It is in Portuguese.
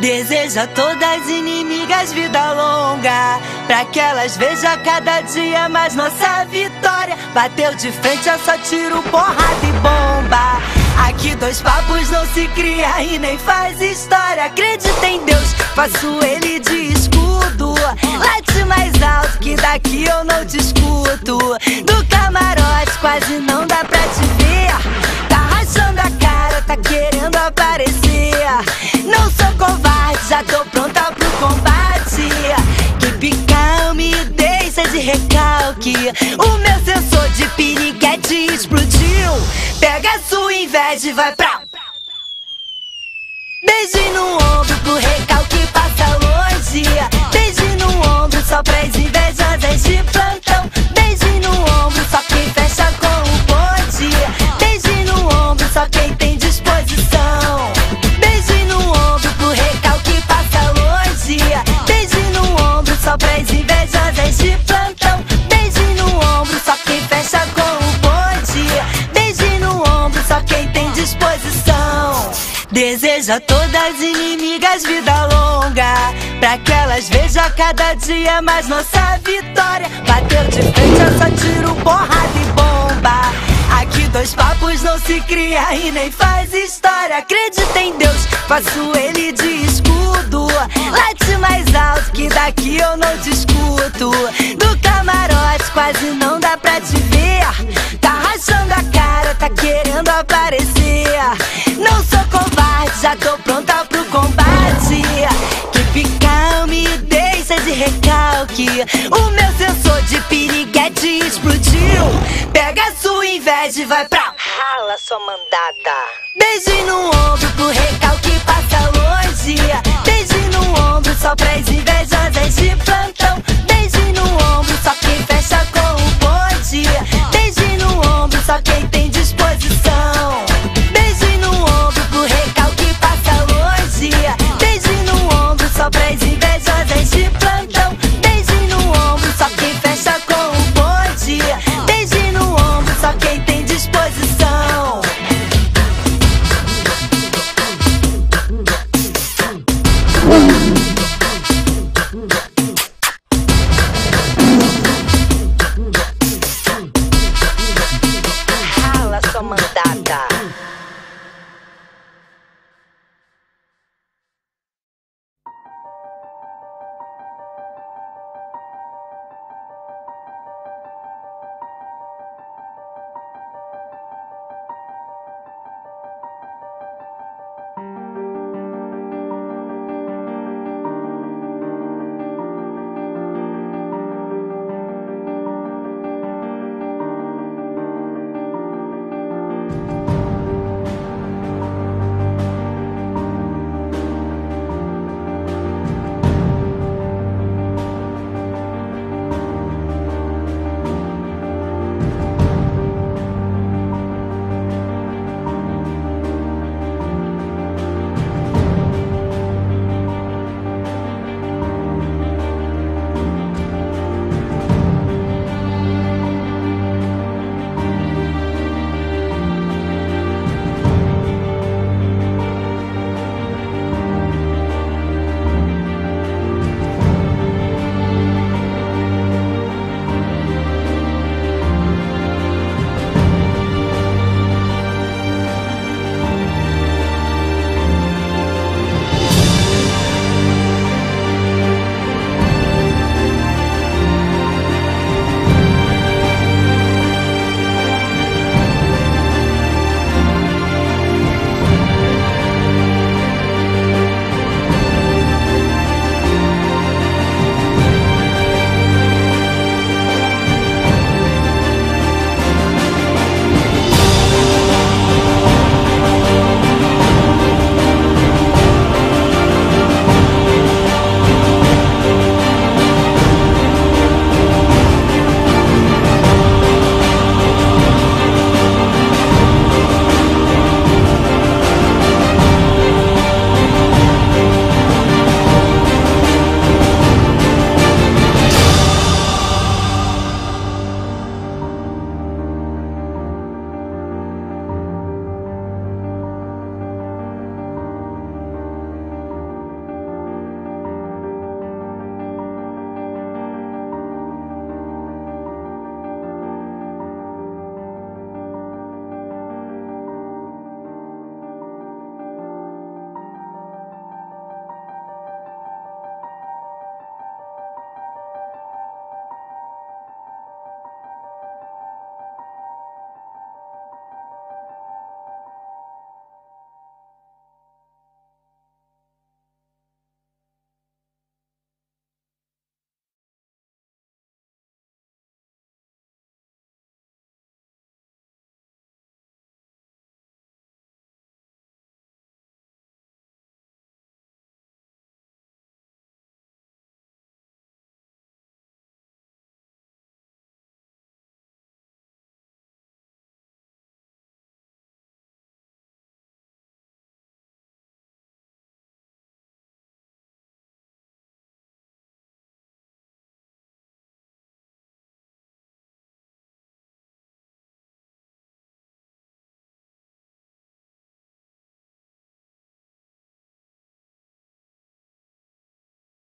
Deseja a todas as inimigas vida longa, pra que elas vejam cada dia mais nossa vitória. Bateu de frente, é só tiro, porrada e bomba. Aqui dois papos não se cria e nem faz história. Acredita em Deus, faço ele de escudo. Late mais alto que daqui eu não te escuto. Do camarote quase não dá pra te ver. Tá rachando a cara, tá querendo aparecer. Não sou covarde, já tô pronta pro combate. Keep calm e deixa de recalque. O meu sensor de piriguete explodiu. Pega a sua inveja e vai pra... Beijo no ombro pro recalque passa longe. Beijo no ombro só pras invejosas de plantão. Beijo no ombro só quem fecha com o bonde. Beijo no ombro só quem tem disposição. Beijo no ombro pro recalque passa longe. Beijo no ombro só pras invejosas de plantão. Beijo no ombro só quem fecha com o bonde. Beijo no ombro só quem tem disposição. Deseja a todas as inimigas vida longa, pra que elas vejam cada dia mais nossa vitória. Bateu de frente, é só tiro, porrada e bomba. Aqui dois papos não se cria e nem faz história. Acredita em Deus, faço ele de escudo. Late mais alto que daqui eu não te escuto. Do camarote quase não dá pra te ver. Tá rachando a cara, tá querendo aparecer. Não sou covarde, já tô pronta pro combate. Keep calm e deixa de recalque. O meu sensor de piriguete explodiu. Pega a sua inveja e vai pra... Rala, sua mandada. Beijo no ombro pro recalque passa longe. Beijo no ombro só pras invejas